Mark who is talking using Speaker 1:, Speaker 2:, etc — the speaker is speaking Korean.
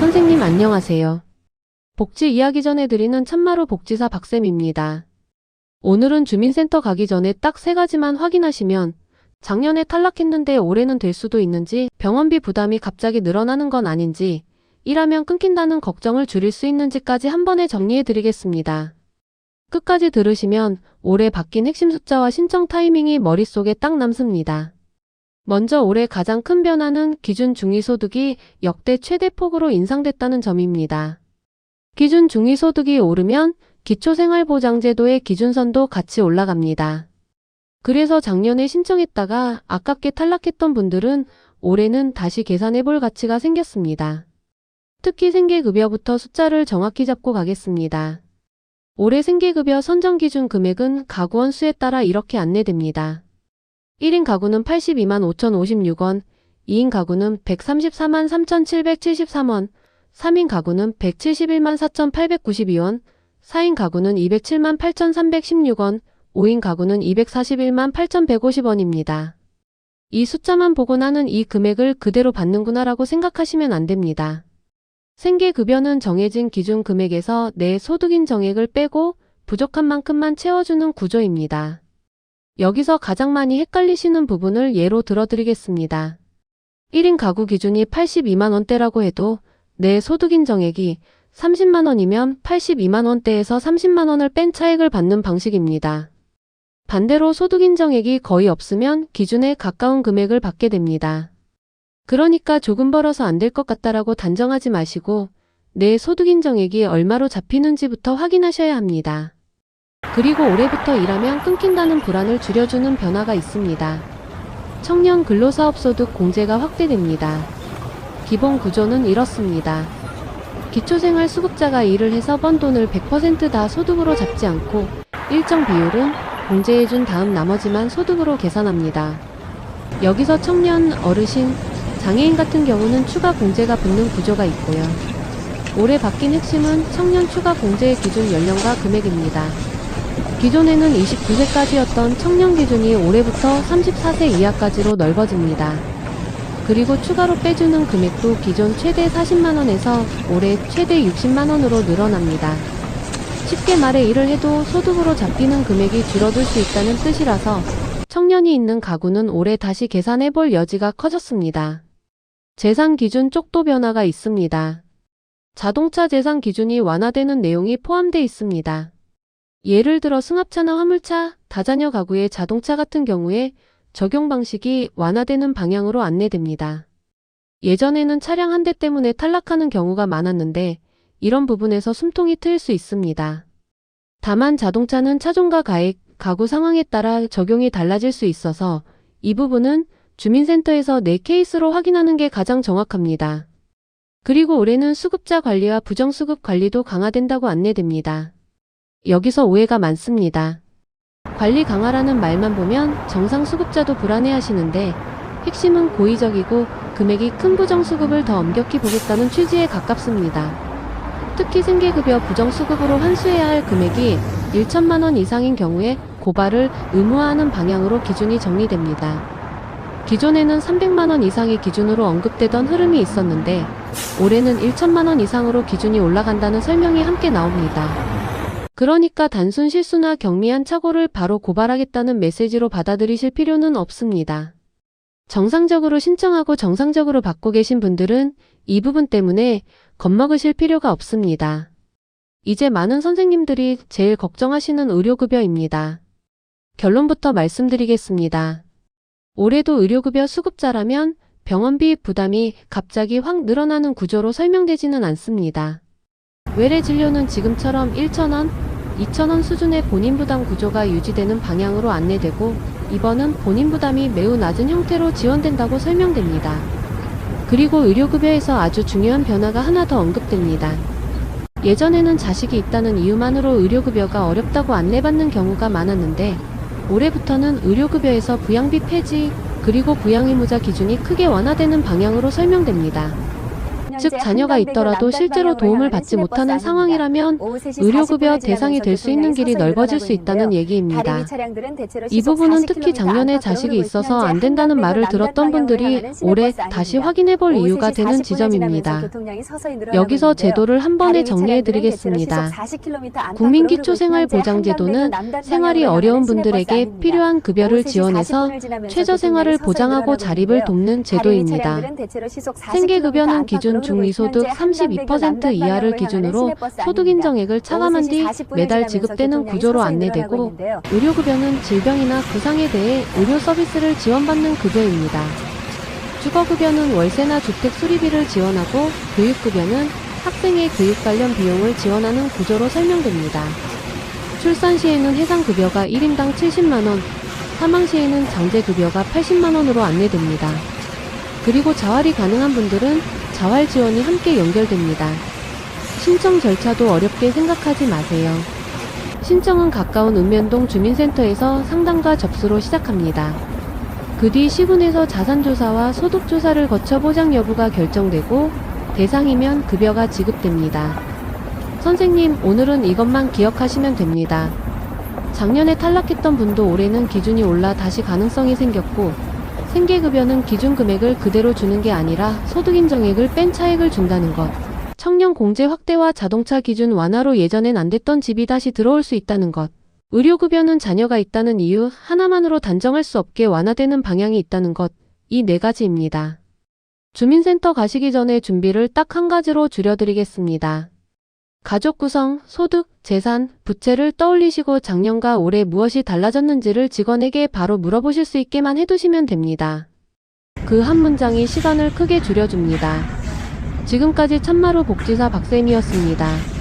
Speaker 1: 선생님 안녕하세요. 복지 이야기 전해드리는 참마루 복지사 박쌤입니다. 오늘은 주민센터 가기 전에 딱 3가지만 확인하시면 작년에 탈락했는데 올해는 될 수도 있는지, 병원비 부담이 갑자기 늘어나는 건 아닌지, 일하면 끊긴다는 걱정을 줄일 수 있는지까지 한 번에 정리해드리겠습니다. 끝까지 들으시면 올해 바뀐 핵심 숫자와 신청 타이밍이 머릿속에 딱 남습니다. 먼저 올해 가장 큰 변화는 기준 중위소득이 역대 최대 폭으로 인상됐다는 점입니다. 기준 중위소득이 오르면 기초생활보장제도의 기준선도 같이 올라갑니다. 그래서 작년에 신청했다가 아깝게 탈락했던 분들은 올해는 다시 계산해볼 가치가 생겼습니다. 특히 생계급여부터 숫자를 정확히 잡고 가겠습니다. 올해 생계급여 선정기준 금액은 가구원 수에 따라 이렇게 안내됩니다. 1인 가구는 82만 5,056원, 2인 가구는 134만 3,773원, 3인 가구는 171만 4,892원, 4인 가구는 207만 8,316원, 5인 가구는 241만 8,150원입니다. 이 숫자만 보고 나는 이 금액을 그대로 받는구나라고 생각하시면 안 됩니다. 생계급여는 정해진 기준 금액에서 내 소득인 정액을 빼고 부족한 만큼만 채워주는 구조입니다. 여기서 가장 많이 헷갈리시는 부분을 예로 들어드리겠습니다. 1인 가구 기준이 82만원대라고 해도 내 소득인 정액이 30만원이면 82만원대에서 30만원을 뺀 차액을 받는 방식입니다. 반대로 소득인 정액이 거의 없으면 기준에 가까운 금액을 받게 됩니다. 그러니까 조금 벌어서 안 될 것 같다라고 단정하지 마시고 내 소득인 정액이 얼마로 잡히는지부터 확인하셔야 합니다. 그리고 올해부터 일하면 끊긴다는 불안을 줄여주는 변화가 있습니다. 청년 근로사업소득 공제가 확대됩니다. 기본 구조는 이렇습니다. 기초생활수급자가 일을 해서 번 돈을 100% 다 소득으로 잡지 않고 일정 비율은 공제해준 다음 나머지만 소득으로 계산합니다. 여기서 청년, 어르신, 장애인 같은 경우는 추가 공제가 붙는 구조가 있고요. 올해 바뀐 핵심은 청년 추가 공제의 기준 연령과 금액입니다. 기존에는 29세까지였던 청년 기준이 올해부터 34세 이하까지로 넓어집니다. 그리고 추가로 빼주는 금액도 기존 최대 40만원에서 올해 최대 60만원으로 늘어납니다. 쉽게 말해 일을 해도 소득으로 잡히는 금액이 줄어들 수 있다는 뜻이라서 청년이 있는 가구는 올해 다시 계산해볼 여지가 커졌습니다. 재산 기준 쪽도 변화가 있습니다. 자동차 재산 기준이 완화되는 내용이 포함되어 있습니다. 예를 들어 승합차나 화물차, 다자녀 가구의 자동차 같은 경우에 적용 방식이 완화되는 방향으로 안내됩니다. 예전에는 차량 한 대 때문에 탈락하는 경우가 많았는데 이런 부분에서 숨통이 트일 수 있습니다. 다만 자동차는 차종과 가액, 가구 상황에 따라 적용이 달라질 수 있어서 이 부분은 주민센터에서 내 케이스로 확인하는 게 가장 정확합니다. 그리고 올해는 수급자 관리와 부정수급 관리도 강화된다고 안내됩니다. 여기서 오해가 많습니다. 관리 강화라는 말만 보면 정상 수급자도 불안해하시는데 핵심은 고의적이고 금액이 큰 부정수급을 더 엄격히 보겠다는 취지에 가깝습니다. 특히 생계급여 부정수급으로 환수해야 할 금액이 1천만원 이상인 경우에 고발을 의무화하는 방향으로 기준이 정리됩니다. 기존에는 300만원 이상의 기준으로 언급되던 흐름이 있었는데 올해는 1천만원 이상으로 기준이 올라간다는 설명이 함께 나옵니다. 그러니까 단순 실수나 경미한 착오를 바로 고발하겠다는 메시지로 받아들이실 필요는 없습니다. 정상적으로 신청하고 정상적으로 받고 계신 분들은 이 부분 때문에 겁먹으실 필요가 없습니다. 이제 많은 선생님들이 제일 걱정하시는 의료급여입니다. 결론부터 말씀드리겠습니다. 올해도 의료급여 수급자라면 병원비 부담이 갑자기 확 늘어나는 구조로 설명되지는 않습니다. 외래 진료는 지금처럼 1,000원, 2,000원 수준의 본인부담 구조가 유지되는 방향으로 안내되고 이번은 본인부담이 매우 낮은 형태로 지원된다고 설명됩니다. 그리고 의료급여에서 아주 중요한 변화가 하나 더 언급됩니다. 예전에는 자식이 있다는 이유만으로 의료급여가 어렵다고 안내받는 경우가 많았는데 올해부터는 의료급여에서 부양비 폐지 그리고 부양의무자 기준이 크게 완화되는 방향으로 설명됩니다. 즉 자녀가 있더라도 실제로 도움을 받지 못하는 상황이라면 의료급여 대상이 될 수 있는 길이 넓어질 수 있다는 얘기입니다. 이 부분은 특히 작년에 자식이 있어서 안 된다는 말을 들었던 분들이 올해 다시 확인해볼 이유가 되는 지점입니다. 여기서 제도를 한 번에 정리해드리겠습니다. 국민기초생활보장제도는 생활이 어려운 분들에게 필요한 급여를 지원해서 최저생활을 보장하고 자립을 돕는 제도입니다. 생계급여는 기준 중위소득 32% 이하를 기준으로 소득 인정액을 차감한 뒤 매달 지급되는 구조로 안내되고, 의료급여는 질병이나 부상에 대해 의료 서비스를 지원받는 급여입니다. 주거급여는 월세나 주택 수리비를 지원하고, 교육급여는 학생의 교육 관련 비용을 지원하는 구조로 설명됩니다. 출산 시에는 해상급여가 1인당 70만원, 사망 시에는 장제급여가 80만원으로 안내됩니다. 그리고 자활이 가능한 분들은 자활 지원이 함께 연결됩니다. 신청 절차도 어렵게 생각하지 마세요. 신청은 가까운 읍면동 주민센터에서 상담과 접수로 시작합니다. 그 뒤 시군에서 자산조사와 소득조사를 거쳐 보장 여부가 결정되고, 대상이면 급여가 지급됩니다. 선생님, 오늘은 이것만 기억하시면 됩니다. 작년에 탈락했던 분도 올해는 기준이 올라 다시 가능성이 생겼고, 생계급여는 기준 금액을 그대로 주는 게 아니라 소득 인정액을 뺀 차액을 준다는 것. 청년 공제 확대와 자동차 기준 완화로 예전엔 안 됐던 집이 다시 들어올 수 있다는 것. 의료급여는 자녀가 있다는 이유 하나만으로 단정할 수 없게 완화되는 방향이 있다는 것. 이 4가지입니다. 주민센터 가시기 전에 준비를 딱 한 가지로 줄여드리겠습니다. 가족 구성, 소득, 재산, 부채를 떠올리시고 작년과 올해 무엇이 달라졌는지를 직원에게 바로 물어보실 수 있게만 해두시면 됩니다. 그 한 문장이 시간을 크게 줄여줍니다. 지금까지 참마루 복지사 박쌤이었습니다.